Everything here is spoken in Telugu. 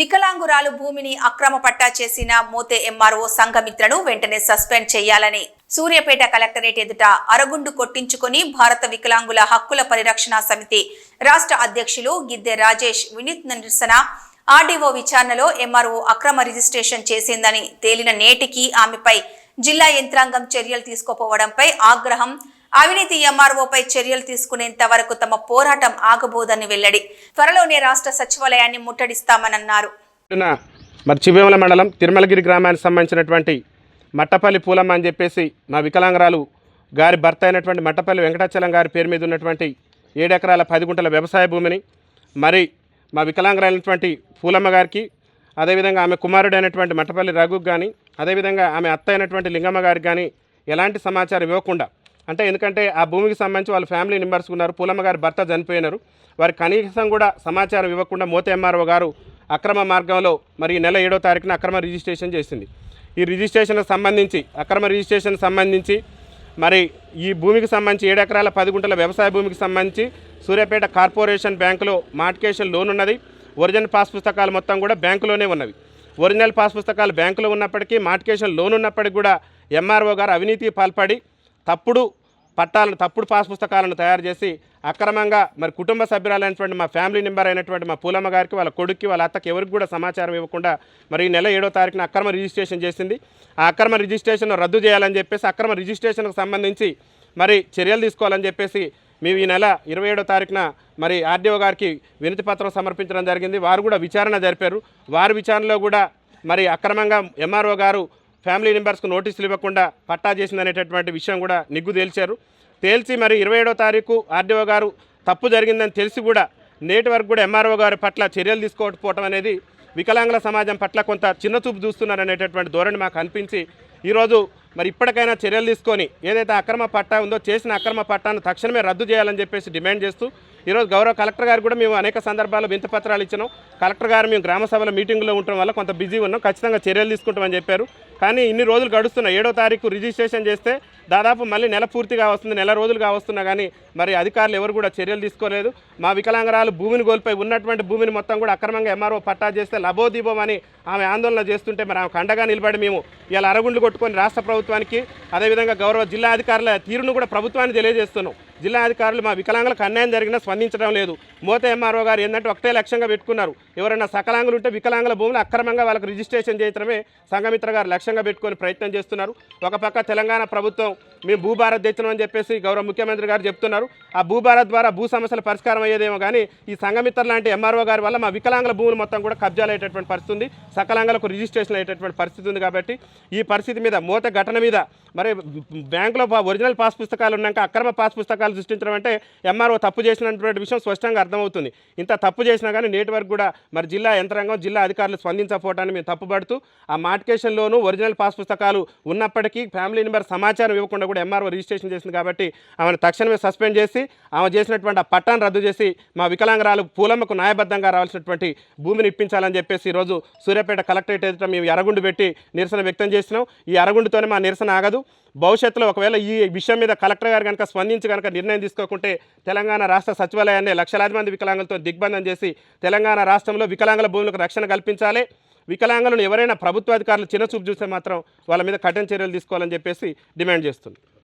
వికలాంగురాలు భూమిని అక్రమ పట్టా చేసిన మోతే ఎంఆర్ఓ సంఘమిత్రను వెంటనే సస్పెండ్ చేయాలని సూర్యాపేట కలెక్టరేట్ ఎదుట అరగుండు కొట్టించుకుని భారత వికలాంగుల హక్కుల పరిరక్షణ సమితి రాష్ట్ర అధ్యక్షులు గిద్దె రాజేష్ వినూత్న నిరసన. ఆర్డీఓ విచారణలో ఎంఆర్ఓ అక్రమ రిజిస్ట్రేషన్ చేసిందని తేలిన నేటికి ఆమెపై జిల్లా యంత్రాంగం చర్యలు తీసుకోపోవడంపై ఆగ్రహం. అవినీతి ఎంఆర్ఓపై చర్యలు తీసుకునేంత వరకు తమ పోరాటం ఆగబోదని వెల్లడి. త్వరలోనే రాష్ట్ర సచివాలయాన్ని ముట్టడిస్తామన్నారు. మరి చివేముల మండలం తిరుమలగిరి గ్రామానికి సంబంధించినటువంటి మట్టపల్లి పూలమ్మ అని చెప్పేసి మా వికలాంగురాలు గారి భర్త అయినటువంటి మట్టపల్లి వెంకటాచలం గారి పేరు మీద ఉన్నటువంటి 7 ఎకరాల 10 గుంటల వ్యవసాయ భూమిని మరి మా వికలాంగురైనటువంటి పూలమ్మ గారికి, అదేవిధంగా ఆమె కుమారుడైనటువంటి మట్టపల్లి రఘుకు కానీ, అదేవిధంగా ఆమె అత్త అయినటువంటి లింగమ్మ గారికి కానీ ఎలాంటి సమాచారం ఇవ్వకుండా, అంటే ఎందుకంటే ఆ భూమికి సంబంధించి వాళ్ళ ఫ్యామిలీ మెంబర్స్ ఉన్నారు, పూలమ్మ గారి భర్త చనిపోయినారు, వారి కనీసం కూడా సమాచారం ఇవ్వకుండా మోతే ఎంఆర్ఓ గారు అక్రమ మార్గంలో మరి నెల 7వ తారీఖున అక్రమ రిజిస్ట్రేషన్ చేసింది. ఈ రిజిస్ట్రేషన్కి సంబంధించి అక్రమ రిజిస్ట్రేషన్ సంబంధించి మరి ఈ భూమికి సంబంధించి 7 ఎకరాల 10 గుంటల వ్యవసాయ భూమికి సంబంధించి సూర్యాపేట కార్పొరేషన్ బ్యాంకులో మార్టికేషన్ లోన్ ఉన్నది. ఒరిజినల్ పాస్ పుస్తకాలు మొత్తం కూడా బ్యాంకులోనే ఉన్నవి. ఒరిజినల్ పాస్ పుస్తకాలు బ్యాంకులో ఉన్నప్పటికీ మార్టికేషన్ లోన్ ఉన్నప్పటికీ కూడా ఎంఆర్ఓ గారు అవినీతికి పాల్పడి తప్పుడు పాస్ పుస్తకాలను తయారు చేసి అక్రమంగా మరి కుటుంబ సభ్యురాలైనటువంటి మా ఫ్యామిలీ మెంబర్ అయినటువంటి మా పూలమ్మ గారికి, వాళ్ళ కొడుక్కి, వాళ్ళ అత్తకి ఎవరికి కూడా సమాచారం ఇవ్వకుండా మరి ఈ నెల 7వ తారీఖున అక్రమ రిజిస్ట్రేషన్ చేసింది. ఆ అక్రమ రిజిస్ట్రేషన్ రద్దు చేయాలని చెప్పేసి అక్రమ రిజిస్ట్రేషన్కు సంబంధించి మరి చర్యలు తీసుకోవాలని చెప్పేసి మేము ఈ నెల 27వ తారీఖున మరి ఆర్డీఓ గారికి వినతి పత్రం సమర్పించడం జరిగింది. వారు కూడా విచారణ జరిపారు. వారి విచారణలో కూడా మరి అక్రమంగా ఎంఆర్ఓ గారు ఫ్యామిలీ మెంబర్స్కు నోటీసులు ఇవ్వకుండా పట్టా చేసిందనేటటువంటి విషయం కూడా నిగ్గు తేల్చి మరి 27వ తారీఖు ఆర్డీఓ గారు తప్పు జరిగిందని తెలిసి కూడా నేటి వరకు కూడా ఎంఆర్ఓ గారి పట్ల చర్యలు తీసుకోకపోవటం అనేది వికలాంగుల సమాజం పట్ల కొంత చిన్నచూపు చూస్తున్నారనేటటువంటి ధోరణి మాకు అనిపించి ఈరోజు మరి ఇప్పటికైనా చర్యలు తీసుకొని ఏదైతే అక్రమ పట్టా ఉందో చేసిన అక్రమ పట్టాను తక్షణమే రద్దు చేయాలని చెప్పేసి డిమాండ్ చేస్తూ ఈరోజు గౌరవ కలెక్టర్ గారు కూడా మేము అనేక సందర్భాల్లో వినతి పత్రాలు ఇచ్చినాం. కలెక్టర్ గారు మేము గ్రామ సభల మీటింగ్లో ఉండటం వల్ల కొంత బిజీ ఉన్నాం, ఖచ్చితంగా చర్యలు తీసుకుంటామని చెప్పారు. కానీ ఇన్ని రోజులు గడుస్తున్నాయి. 7వ తారీఖు రిజిస్ట్రేషన్ చేస్తే దాదాపు మళ్ళీ నెల పూర్తిగా వస్తుంది, నెల రోజులుగా వస్తున్నా కానీ మరి అధికారులు ఎవరు కూడా చర్యలు తీసుకోలేదు. మా వికలాంగురాలు భూమిని కోల్పోయి ఉన్నటువంటి భూమిని మొత్తం కూడా అక్రమంగా ఎంఆర్ఓ పట్టా చేస్తే లబోదీపం అని ఆమె ఆందోళన చేస్తుంటే మరి ఆమెకు అండగా నిలబడి మేము ఇలా అరగుండ్లు కొట్టుకొని రాష్ట్ర ప్రభుత్వానికి, అదేవిధంగా గౌరవ జిల్లా అధికారుల తీరును కూడా ప్రభుత్వాన్ని తెలియజేస్తున్నాం. జిల్లా అధికారులు మా వికలాంగులకు అన్యాయం జరిగినా స్పందించడం లేదు. మోతే ఎంఆర్ఓ గారు ఏంటంటే ఒకటే లక్ష్యంగా పెట్టుకున్నారు, ఎవరైనా సకలాంగులు ఉంటే వికలాంగుల భూములు అక్రమంగా వాళ్ళకు రిజిస్ట్రేషన్ చేయడమే సంఘమిత్ర గారు లక్ష్యంగా పెట్టుకొని ప్రయత్నం చేస్తున్నారు. ఒక పక్క తెలంగాణ ప్రభుత్వం మేము భూభారత్ తెచ్చినామని చెప్పేసి గౌరవ ముఖ్యమంత్రి గారు చెప్తున్నారు. ఆ భూభారత్ ద్వారా భూ సమస్యల పరిష్కారం అయ్యేదేమో కానీ ఈ సంఘమిత్ర లాంటి ఎంఆర్ఓ గారి వల్ల మా వికలాంగుల భూములు మొత్తం కూడా కబ్జాలు అయ్యేటటువంటి పరిస్థితి ఉంది, సకలాంగులకు రిజిస్ట్రేషన్ అయ్యేటటువంటి పరిస్థితి ఉంది. కాబట్టి ఈ పరిస్థితి మీద మోతే ఘటన మీద మరి బ్యాంకులో ఒరిజినల్ పాస్ పుస్తకాలు ఉన్నాక అక్రమ పాస్ పుస్తకాలు సృష్టించడం అంటే ఎంఆర్ఓ తప్పు చేసినటువంటి విషయం స్పష్టంగా అర్థమవుతుంది. ఇంత తప్పు చేసినా కానీ నేటి వరకు కూడా మరి జిల్లా యంత్రాంగం, జిల్లా అధికారులు స్పందించకపోవటాన్ని మేము తప్పుపడుతూ ఆ మార్టికేషన్లోనూ ఒరిజినల్ పాస్ పుస్తకాలు ఉన్నప్పటికీ ఫ్యామిలీ మెంబర్ సమాచారం ఇవ్వకుండా కూడా ఎంఆర్ఓ రిజిస్ట్రేషన్ చేసింది. కాబట్టి ఆమెను తక్షణమే సస్పెండ్ చేసి ఆమె చేసినటువంటి ఆ పట్టాను రద్దు చేసి మా వికలాంగురాలు పూలమ్మకు న్యాయబద్ధంగా రావాల్సినటువంటి భూమిని ఇప్పించాలని చెప్పేసి ఈరోజు సూర్యాపేట కలెక్టరేట్ ఎదుట మేము అరగుండు పెట్టి నిరసన వ్యక్తం చేసినాం. ఈ అరగుండుతోనే మా నిరసన ఆగదు. భవిష్యత్తులో ఒకవేళ ఈ విషయం మీద కలెక్టర్ గారు కనుక స్పందించి కనుక నిర్ణయం తీసుకోకుంటే తెలంగాణ రాష్ట్ర సచివాలయాన్ని లక్షలాది మంది వికలాంగులతో దిగ్బంధం చేసి తెలంగాణ రాష్ట్రంలో వికలాంగుల భూములకు రక్షణ కల్పించాలి. వికలాంగులను ఎవరైనా ప్రభుత్వాధికారులు చిన్నచూపు చూస్తే మాత్రం వాళ్ళ మీద కఠిన చర్యలు తీసుకోవాలని చెప్పేసి డిమాండ్ చేస్తుంది.